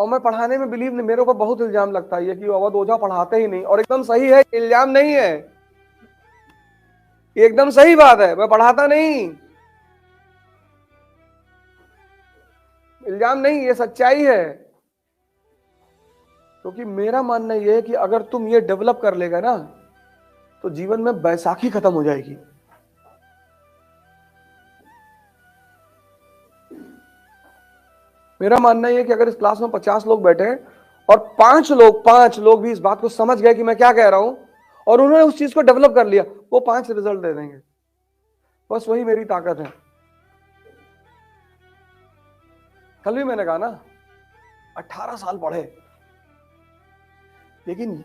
और मैं पढ़ाने में बिलीव नहीं, मेरे ऊपर बहुत इल्जाम लगता है ये कि अवध ओझा पढ़ाते ही नहीं, और एकदम सही है, इल्जाम नहीं है, ये एकदम सही बात है, मैं पढ़ाता नहीं, इल्जाम नहीं, ये सच्चाई है। क्योंकि मेरा मानना यह है कि अगर तुम ये डेवलप कर लेगा ना तो जीवन में बैसाखी खत्म हो जाएगी। मेरा मानना यह है कि अगर इस क्लास में 50 लोग बैठे हैं और 5 लोग भी इस बात को समझ गए कि मैं क्या कह रहा हूं और उन्होंने उस चीज को डेवलप कर लिया, वो 5 रिजल्ट दे देंगे। बस वही मेरी ताकत है। कल भी मैंने कहा ना, 18 साल पढ़े, लेकिन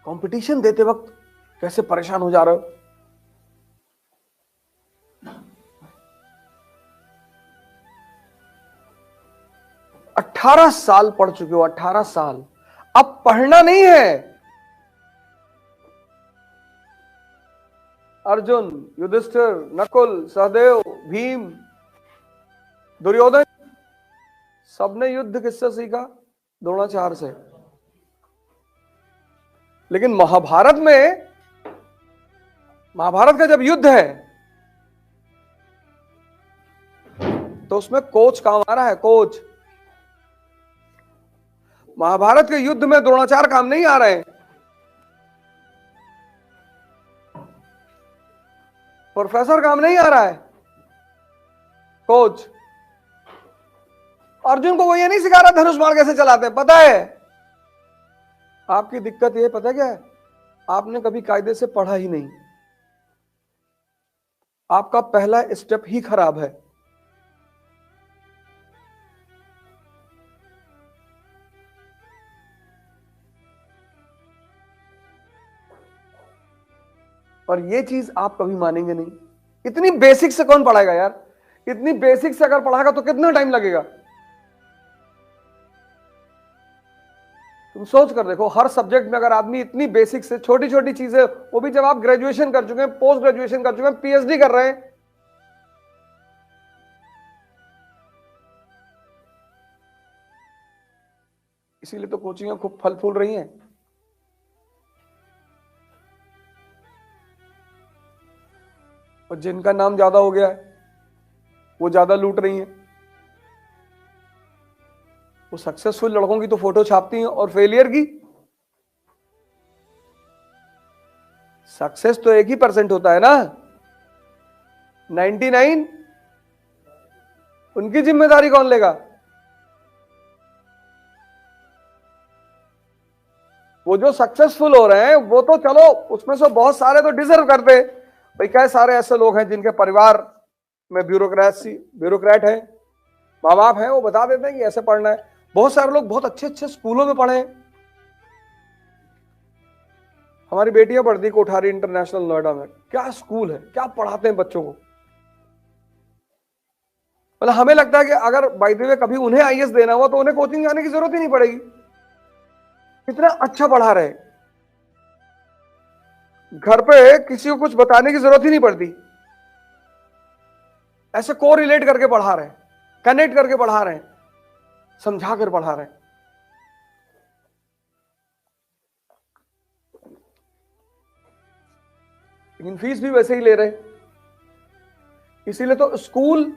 कंपटीशन देते वक्त कैसे परेशान हो जा रहे हो। 18 साल पढ़ चुके हो, 18 साल। अब पढ़ना नहीं है। अर्जुन, युधिष्ठिर, नकुल, सहदेव, भीम, दुर्योधन, सबने युद्ध किससे सीखा? द्रोणाचार्य से। लेकिन महाभारत का जब युद्ध है तो उसमें कोच काम आ रहा है, कोच। महाभारत के युद्ध में द्रोणाचार्य काम नहीं आ रहे हैं, प्रोफेसर काम नहीं आ रहा है, कोच। अर्जुन को वो ये नहीं सिखा रहा धनुष बाण कैसे चलाते हैं, पता है। आपकी दिक्कत ये पता क्या है, आपने कभी कायदे से पढ़ा ही नहीं। आपका पहला स्टेप ही खराब है। और ये चीज आप कभी मानेंगे नहीं। इतनी बेसिक से कौन पढ़ाएगा यार? इतनी बेसिक से अगर पढ़ाएगा तो कितना टाइम लगेगा? तुम सोच कर देखो, हर सब्जेक्ट में अगर आदमी इतनी बेसिक से छोटी छोटी चीजें, वो भी जब आप ग्रेजुएशन कर चुके हैं, पोस्ट ग्रेजुएशन कर चुके हैं, पीएचडी कर रहे हैं, इसीलिए तो कोचिंग खूब फल फूल रही हैं। और जिनका नाम ज्यादा हो गया है वो ज्यादा लूट रही हैं। वो सक्सेसफुल लड़कों की तो फोटो छापती हैं, और फेलियर की सक्सेस तो 1% होता है ना, 99 उनकी जिम्मेदारी कौन लेगा? वो जो सक्सेसफुल हो रहे हैं वो तो चलो, उसमें से बहुत सारे तो डिजर्व करते। भाई कई सारे ऐसे लोग हैं जिनके परिवार में ब्यूरोक्रेट है, माँ बाप है, वो बता देते हैं कि ऐसे पढ़ना है। बहुत सारे लोग बहुत अच्छे अच्छे स्कूलों में पढ़े हैं। हमारी बेटियां पढ़ती कोठारी इंटरनेशनल नोएडा में, क्या स्कूल है, क्या पढ़ाते हैं बच्चों को। मतलब हमें लगता है कि अगर बाय द वे कभी उन्हें आईएएस देना हुआ तो उन्हें कोचिंग जाने की जरूरत ही नहीं पड़ेगी, इतना अच्छा पढ़ा रहे। घर पे किसी को कुछ बताने की जरूरत ही नहीं पड़ती, ऐसे को रिलेट करके पढ़ा रहे हैं, कनेक्ट करके पढ़ा रहे हैं, समझा कर पढ़ा रहे हैं। लेकिन फीस भी वैसे ही ले रहे। इसीलिए तो स्कूल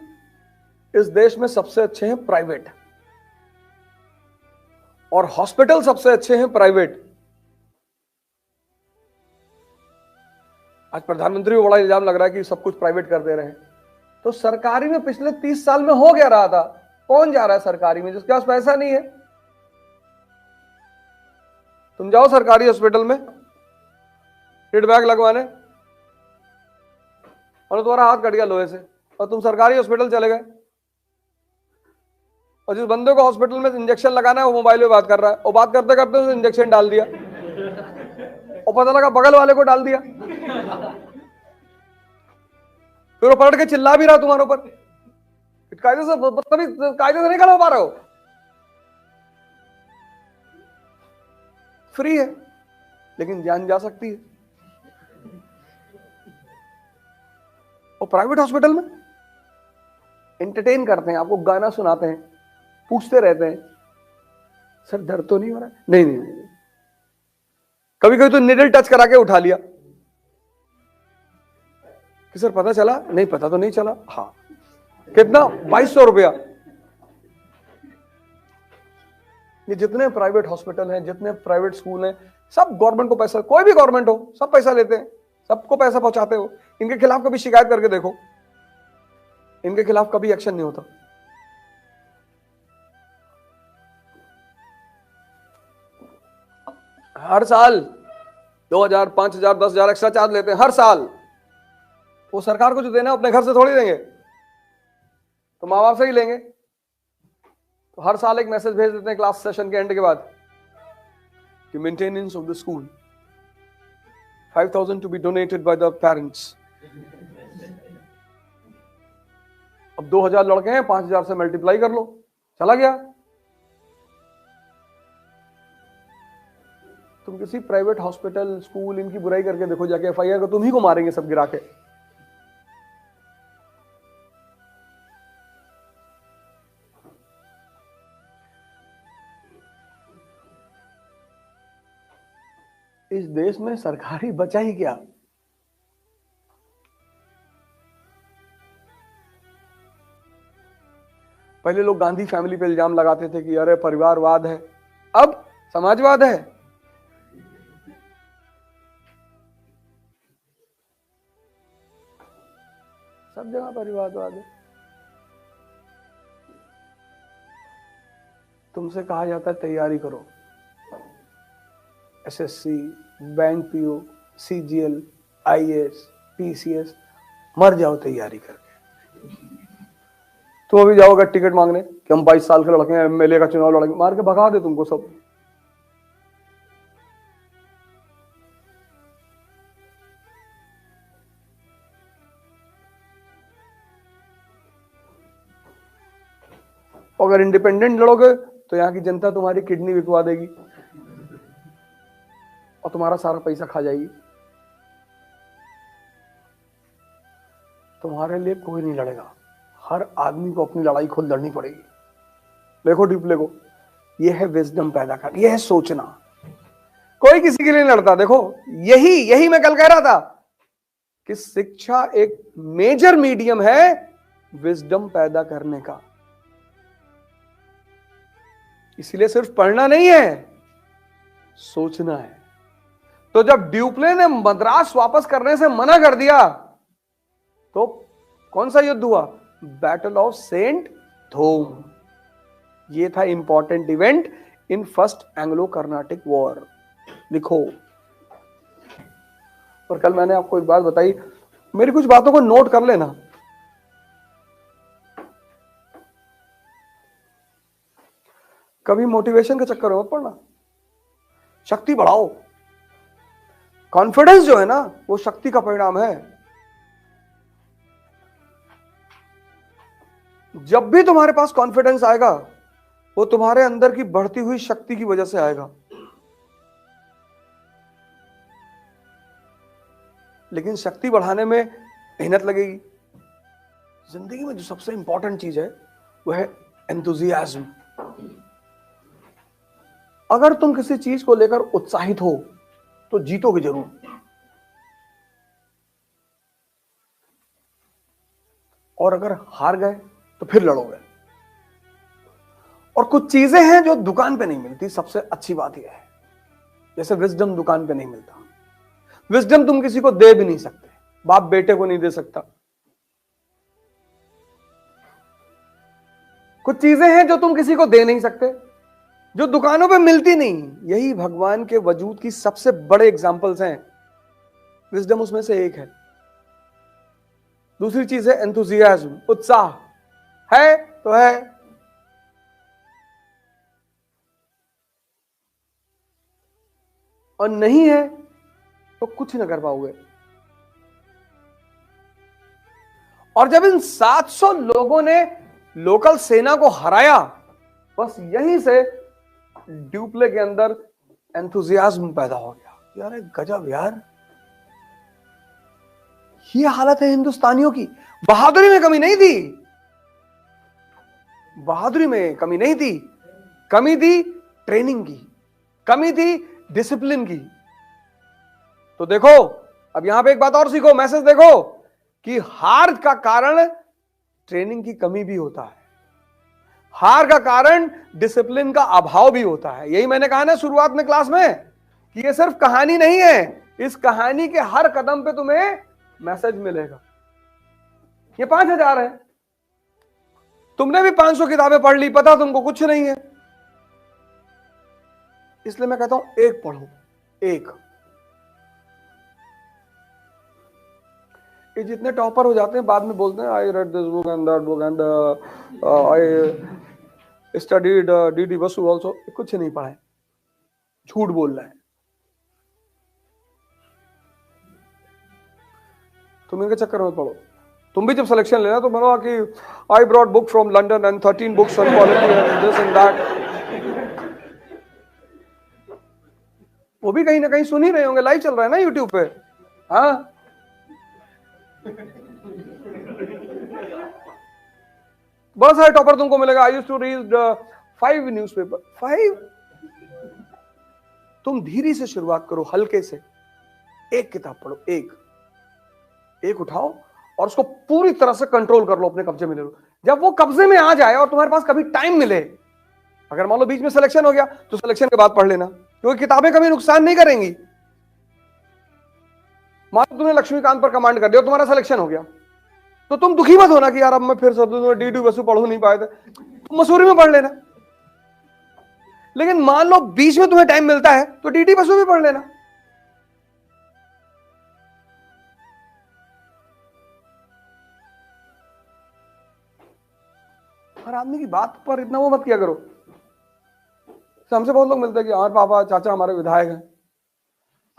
इस देश में सबसे अच्छे हैं प्राइवेट, और हॉस्पिटल सबसे अच्छे हैं प्राइवेट। आज प्रधानमंत्री को बड़ा इल्जाम लग रहा है कि सब कुछ प्राइवेट कर दे रहे हैं, तो सरकारी में पिछले 30 साल में हो गया रहा था। कौन जा रहा है सरकारी में? जिसके पास पैसा नहीं है। तुम जाओ सरकारी हॉस्पिटल में फीडबैक लगवाने, और तुम्हारा हाथ कट गया लोहे से, और तुम सरकारी हॉस्पिटल चले गए, और जिस बंदे को हॉस्पिटल में इंजेक्शन लगाना है वो मोबाइल पे बात कर रहा है, और बात करते करते उसने इंजेक्शन डाल दिया, और पता लगा बगल वाले को डाल दिया, फिर वो पलट के चिल्ला भी रहा तुम्हारे ऊपर। कायदे से कायदे से नहीं खड़ा हो पा रहे हो। फ्री है लेकिन जान जा सकती है। और प्राइवेट हॉस्पिटल में एंटरटेन करते हैं, आपको गाना सुनाते हैं, पूछते रहते हैं, सर दर्द तो नहीं हो रहा है? नहीं नहीं नहीं। कभी कभी तो निडल टच करा के उठा लिया कि सर पता चला? नहीं पता तो नहीं चला। हाँ, कितना? 2200 रुपया। ये जितने प्राइवेट हॉस्पिटल हैं, जितने प्राइवेट स्कूल हैं, सब गवर्नमेंट को पैसा, कोई भी गवर्नमेंट हो, सब पैसा लेते हैं, सबको पैसा पहुंचाते हो। इनके खिलाफ कभी शिकायत करके देखो, इनके खिलाफ कभी एक्शन नहीं होता। हर साल 2000, 5000, 10,000 एक्स्ट्रा चार्ज लेते हैं हर साल। वो सरकार को जो देना है अपने घर से थोड़ी देंगे, तो माँ बाप से ही लेंगे। तो हर साल एक मैसेज भेज देते हैं क्लास सेशन के एंड के बाद कि maintenance of the school 5,000 to be donated by the parents. अब 2000 लड़के हैं, 5000 से मल्टीप्लाई कर लो, चला गया। तुम किसी प्राइवेट हॉस्पिटल, स्कूल, इनकी बुराई करके देखो जाके, एफआईआर को तुम ही को मारेंगे सब गिरा के। इस देश में सरकारी बचा ही क्या? पहले लोग गांधी फैमिली पे इल्जाम लगाते थे कि अरे परिवारवाद है, अब समाजवाद है। सब जगह परिवारवाद है। तुमसे कहा जाता है तैयारी करो, SSC, bank PO, CGL, IAS, PCS, मर जाओ तैयारी करके। तुम अभी जाओगे टिकट मांगने कि हम 22 साल के लड़के हैं, एमएलए का चुनाव लड़ेंगे, मार के भगा दे तुमको सब। अगर इंडिपेंडेंट लड़ोगे तो यहाँ की जनता तुम्हारी किडनी बिकवा देगी और तुम्हारा सारा पैसा खा जाएगी। तुम्हारे लिए कोई नहीं लड़ेगा, हर आदमी को अपनी लड़ाई खुद लड़नी पड़ेगी। देखो डिप्ले को, यह है विजडम पैदा कर, यह है सोचना। कोई किसी के लिए नहीं लड़ता। देखो यही मैं कल कह रहा था कि शिक्षा एक मेजर मीडियम है विजडम पैदा करने का। इसलिए सिर्फ पढ़ना नहीं है, सोचना है। तो जब ड्यूप्ले ने मद्रास वापस करने से मना कर दिया तो कौन सा युद्ध हुआ? Battle of Saint Thome. ये था important event in first Anglo Carnatic war. लिखो। और कल मैंने आपको एक बात बताई, मेरी कुछ बातों को नोट कर लेना। कभी मोटिवेशन के चक्कर में मत पड़ना, शक्ति बढ़ाओ। कॉन्फिडेंस जो है ना, वो शक्ति का परिणाम है। जब भी तुम्हारे पास कॉन्फिडेंस आएगा, वो तुम्हारे अंदर की बढ़ती हुई शक्ति की वजह से आएगा। लेकिन शक्ति बढ़ाने में मेहनत लगेगी। जिंदगी में जो सबसे इंपॉर्टेंट चीज है वह है एंथुजियाज्म। अगर तुम किसी चीज को लेकर उत्साहित हो तो जीतोगे जरूर, और अगर हार गए तो फिर लड़ोगे। और कुछ चीजें हैं जो दुकान पे नहीं मिलती। सबसे अच्छी बात यह है, जैसे विजडम दुकान पे नहीं मिलता। विजडम तुम किसी को दे भी नहीं सकते, बाप बेटे को नहीं दे सकता। कुछ चीजें हैं जो तुम किसी को दे नहीं सकते, जो दुकानों पे मिलती नहीं। यही भगवान के वजूद की सबसे बड़े एग्जाम्पल्स हैं। विजडम उसमें से एक है। दूसरी चीज है एंथुजियाज्म, उत्साह। है तो है, और नहीं है तो कुछ ना कर पाओगे। और जब इन 700 लोगों ने लोकल सेना को हराया, बस यहीं से ड्यूप्ले के अंदर एंथुजियाज्म पैदा हो गया। यार गजब यार, ये हालत है हिंदुस्तानियों की। बहादुरी में कमी नहीं थी, बहादुरी में कमी नहीं थी, कमी थी ट्रेनिंग की, कमी थी डिसिप्लिन की। तो देखो अब यहां पे एक बात और सीखो, मैसेज देखो कि हार का कारण ट्रेनिंग की कमी भी होता है, हार का कारण डिसिप्लिन का अभाव भी होता है। यही मैंने कहा ना शुरुआत में क्लास में कि ये सिर्फ कहानी नहीं है, इस कहानी के हर कदम पे तुम्हें मैसेज मिलेगा। ये 5,000 है, तुमने भी 500 किताबें पढ़ ली, पता तुमको कुछ नहीं है। इसलिए मैं कहता हूं एक पढ़ो, एक। ये जितने टॉपर हो जाते हैं बाद में बोलते हैं I read this book and that book and I studied DD Basu also, कुछ नहीं पढ़ा है, झूठ बोल रहा है। तुम इनके चक्कर में पढ़ो। तुम भी जब सिलेक्शन लेना तो बोलो कि I brought book from London and 13 books on polity and this and that. वो भी कहीं ना कहीं सुन ही रहे होंगे, लाइव चल रहा है ना यूट्यूब पे। हाँ बहुत सारे टॉपर तुमको मिलेगा। I used to read 5 newspaper. 5? तुम धीरे से शुरुआत करो, हल्के से, एक किताब पढ़ो, एक उठाओ और उसको पूरी तरह से कंट्रोल कर लो, अपने कब्जे में ले लो। जब वो कब्जे में आ जाए और तुम्हारे पास कभी टाइम मिले, अगर मान लो बीच में सिलेक्शन हो गया तो सिलेक्शन के बाद पढ़ लेना, क्योंकि किताबें कभी नुकसान नहीं करेंगी। मान लो तुमने लक्ष्मीकांत पर कमांड कर दिया, तुम्हारा सिलेक्शन हो गया, तो तुम दुखी मत होना कि यार अब मैं फिर सब डीडी बसु पढ़ नहीं पाए थे, तुम मसूरी में पढ़ लेना। लेकिन मान लो बीच में तुम्हें टाइम मिलता है तो डीडी बसु भी पढ़ लेना। हर आदमी की बात पर इतना वो मत किया करो। हमसे बहुत लोग मिलते हैं कि हमारे पापा चाचा हमारे विधायक हैं,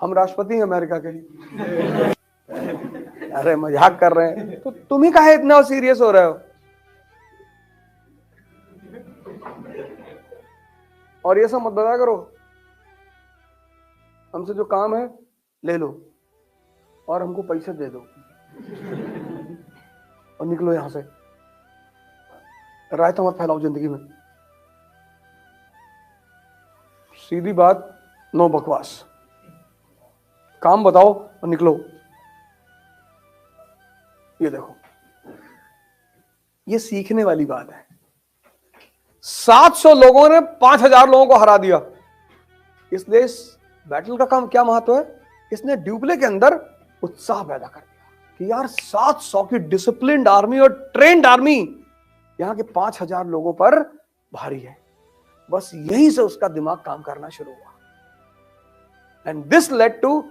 हम राष्ट्रपति हैं अमेरिका के। अरे मजाक कर रहे हैं, तो तुम ही काहे इतना सीरियस हो रहे हो? और ये सब मत बताया करो, हमसे जो काम है ले लो और हमको पैसे दे दो और निकलो यहां से। राय तो मत फैलाओ जिंदगी में, सीधी बात, नो बकवास, काम बताओ और निकलो। ये देखो, ये सीखने वाली बात है। 700 लोगों ने 5,000 लोगों को हरा दिया। इसलिए इस बैटल का काम क्या महत्व है? इसने ड्यूप्ले के अंदर उत्साह पैदा कर दिया कि यार 700 की डिसिप्लिन्ड आर्मी और ट्रेंड आर्मी यहां के 5,000 लोगों पर भारी है। बस यहीं से उसका दिमाग काम करना शुरू हुआ। And this led to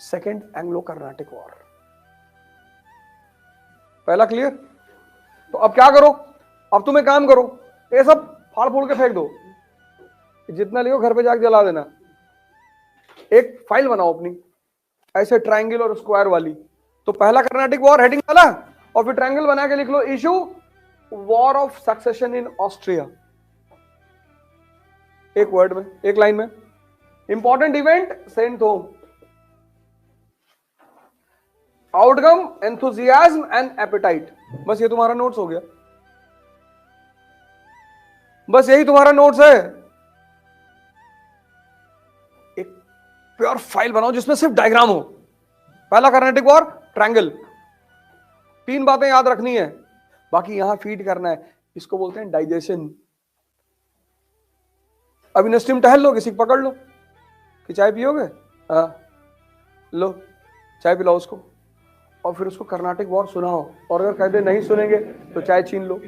second Anglo Carnatic war. पहला क्लियर? तो अब क्या करो? अब तुम एक काम करो, ये सब फाड़ फूड़ के फेंक दो, जितना लियो घर पे जाके जला देना। एक फाइल बनाओ अपनी ऐसे ट्रायंगल और स्क्वायर वाली। तो पहला कर्नाटिक वॉर हेडिंग वाला, और फिर ट्रायंगल बना के लिख लो issue war of succession in Austria, एक वर्ड में, एक लाइन में। Important event Saint Thome, outcome enthusiasm and appetite. बस ये तुम्हारा नोट्स हो गया, बस यही तुम्हारा नोट्स है। एक प्योर फाइल बनाओ जिसमें सिर्फ डायग्राम हो। पहला कर्नाटिक वॉर, ट्रायंगल, 3 बातें याद रखनी है, बाकी यहां फीड करना है। इसको बोलते हैं डाइजेशन। अभी नस्टिम टहल लो, किसी को पकड़ लो कि चाय पियोगे, हाँ लो चाय पिलाओ उसको, और फिर उसको कर्नाटिक वॉर सुनाओ, और अगर कह दे नहीं सुनेंगे तो चाय छीन लो।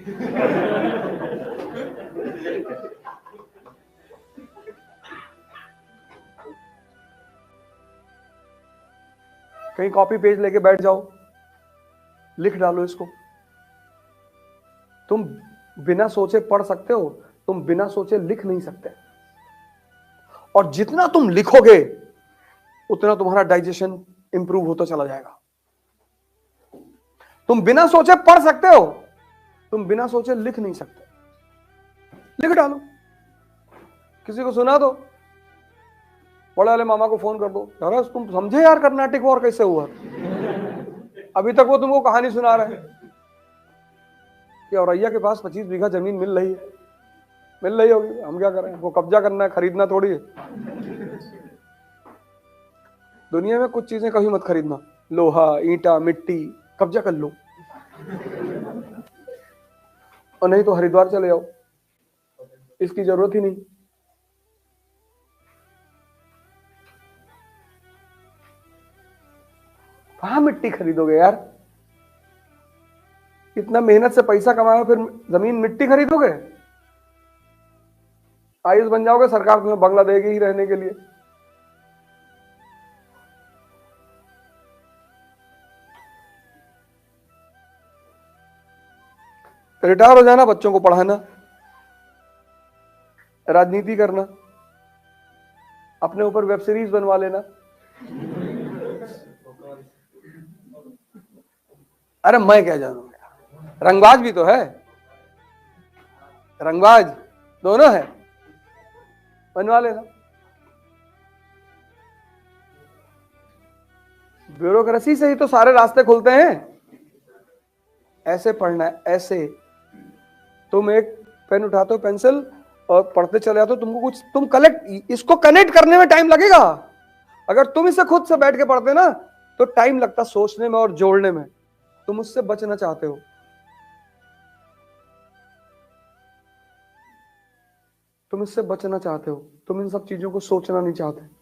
कहीं कॉपी पेज लेके बैठ जाओ, लिख डालो इसको। तुम बिना सोचे पढ़ सकते हो, तुम बिना सोचे लिख नहीं सकते। और जितना तुम लिखोगे उतना तुम्हारा डाइजेशन इंप्रूव होता चला जाएगा। तुम बिना सोचे पढ़ सकते हो, तुम बिना सोचे लिख नहीं सकते। लिख डालो, किसी को सुना दो, बड़े वाले मामा को फोन कर दो, यार तुम समझे यार कर्नाटिक वॉर कैसे हुआ? अभी तक वो तुमको कहानी सुना रहे हैं कि औरैया के पास 25 बीघा जमीन मिल रही है, मिल रही होगी, हम क्या करें, वो कब्जा करना है, खरीदना थोड़ी है। दुनिया में कुछ चीजें कभी मत खरीदना, लोहा, ईंटा, मिट्टी, कब्जा कर लो, और नहीं तो हरिद्वार चले जाओ, इसकी जरूरत ही नहीं। कहां मिट्टी खरीदोगे यार, इतना मेहनत से पैसा कमाओ, फिर जमीन मिट्टी खरीदोगे? आयुष बन जाओगे, सरकार तुम्हें बंगला देगी ही रहने के लिए। रिटायर हो जाना, बच्चों को पढ़ाना, राजनीति करना, अपने ऊपर वेब सीरीज बनवा लेना। अरे मैं क्या जानू, रंगबाज भी तो है, रंगबाज दोनों है, बनवा लेना। ब्यूरोक्रेसी से ही तो सारे रास्ते खुलते हैं। ऐसे पढ़ना है, ऐसे तुम एक पेन उठाते हो, पेंसिल, और पढ़ते चले जाते हो, तुमको कुछ, तुम कलेक्ट, इसको कनेक्ट करने में टाइम लगेगा। अगर तुम इसे खुद से बैठ के पढ़ते ना तो टाइम लगता सोचने में और जोड़ने में। तुम उससे बचना चाहते हो, तुम इससे बचना चाहते हो, तुम इन सब चीजों को सोचना नहीं चाहते।